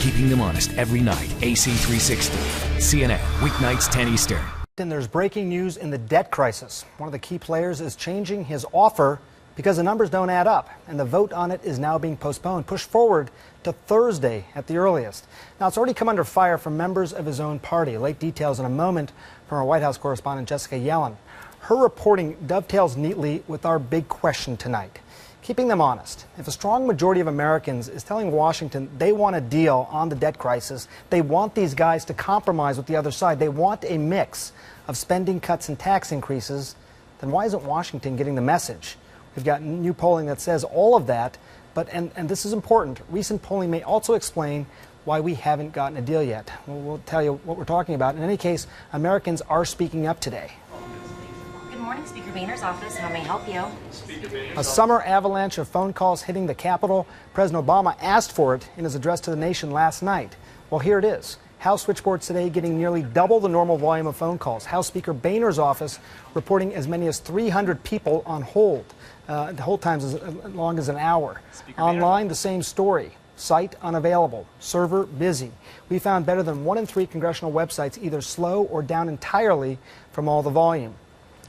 Keeping them honest every night. AC 360. CNN, weeknights 10 Eastern. And there's breaking news in the debt crisis. One of the key players is changing his offer because the numbers don't add up, and the vote on it is now being postponed, pushed forward to Thursday at the earliest. Now, it's already come under fire from members of his own party. Late details in a moment from our White House correspondent Jessica Yellen. Her reporting dovetails neatly with our big question tonight. Keeping them honest, if a strong majority of Americans is telling Washington they want a deal on the debt crisis, they want these guys to compromise with the other side, they want a mix of spending cuts and tax increases, then why isn't Washington getting the message? We've got new polling that says all of that, but, and this is important, recent polling may also explain why we haven't gotten a deal yet. We'll tell you what we're talking about. In any case, Americans are speaking up today. Good morning, Speaker Boehner's office. How may I help you? A summer avalanche of phone calls hitting the Capitol. President Obama asked for it in his address to the nation last night. Well, here it is. House switchboard today getting nearly double the normal volume of phone calls. House Speaker Boehner's office reporting as many as 300 people on hold. The hold times as long as an hour. Online, the same story. Site unavailable. Server busy. We found better than 1 in 3 congressional websites either slow or down entirely from all the volume.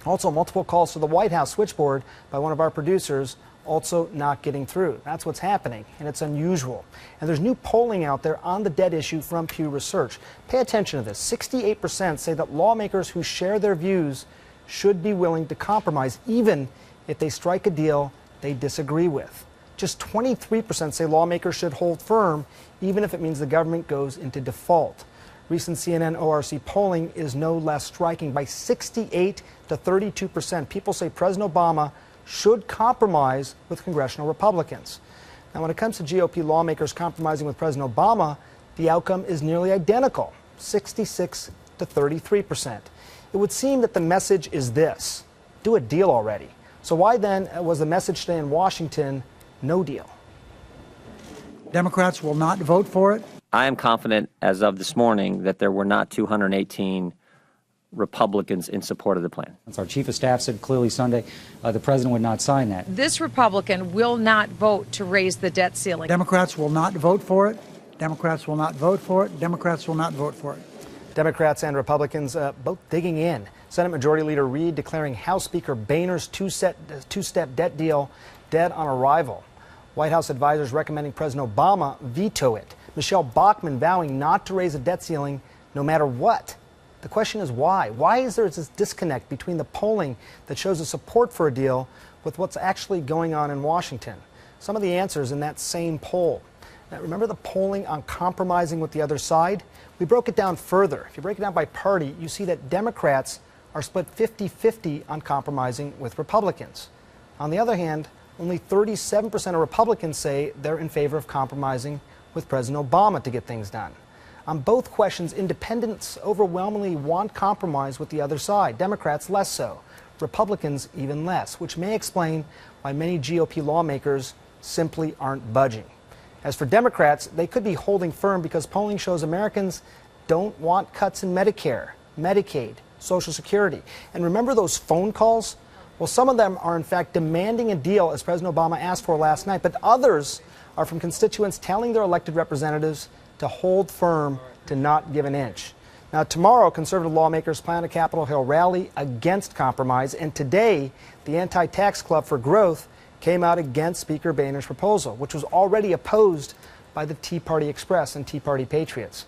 Also, multiple calls to the White House switchboard by one of our producers, also not getting through. That's what's happening, and it's unusual. And there's new polling out there on the debt issue from Pew Research. Pay attention to this. 68% say that lawmakers who share their views should be willing to compromise, even if they strike a deal they disagree with. Just 23% say lawmakers should hold firm, even if it means the government goes into default. Recent CNN ORC polling is no less striking. By 68 to 32%, people say President Obama should compromise with congressional Republicans. Now, when it comes to GOP lawmakers compromising with President Obama, the outcome is nearly identical, 66 to 33%. It would seem that the message is this: do a deal already. So why then was the message today in Washington, no deal? Democrats will not vote for it. I am confident, as of this morning, that there were not 218 Republicans in support of the plan. As our chief of staff said clearly Sunday, the president would not sign that. This Republican will not vote to raise the debt ceiling. Democrats will not vote for it. Democrats will not vote for it. Democrats will not vote for it. Democrats and Republicans both digging in. Senate Majority Leader Reid declaring House Speaker Boehner's two-step debt deal dead on arrival. White House advisors recommending President Obama veto it. Michelle Bachmann vowing not to raise a debt ceiling no matter what. The question is why? Why is there this disconnect between the polling that shows a support for a deal with what's actually going on in Washington? Some of the answers in that same poll. Now, remember the polling on compromising with the other side? We broke it down further. If you break it down by party, you see that Democrats are split 50-50 on compromising with Republicans. On the other hand, only 37% of Republicans say they're in favor of compromising with President Obama to get things done. On both questions, independents overwhelmingly want compromise with the other side. Democrats less so. Republicans even less, which may explain why many GOP lawmakers simply aren't budging. As for Democrats, they could be holding firm because polling shows Americans don't want cuts in Medicare, Medicaid, Social Security. And remember those phone calls? Well, some of them are in fact demanding a deal, as President Obama asked for last night, but others are from constituents telling their elected representatives to hold firm, to not give an inch. Now, tomorrow, conservative lawmakers plan a Capitol Hill rally against compromise, and today, the Anti-Tax Club for Growth came out against Speaker Boehner's proposal, which was already opposed by the Tea Party Express and Tea Party Patriots.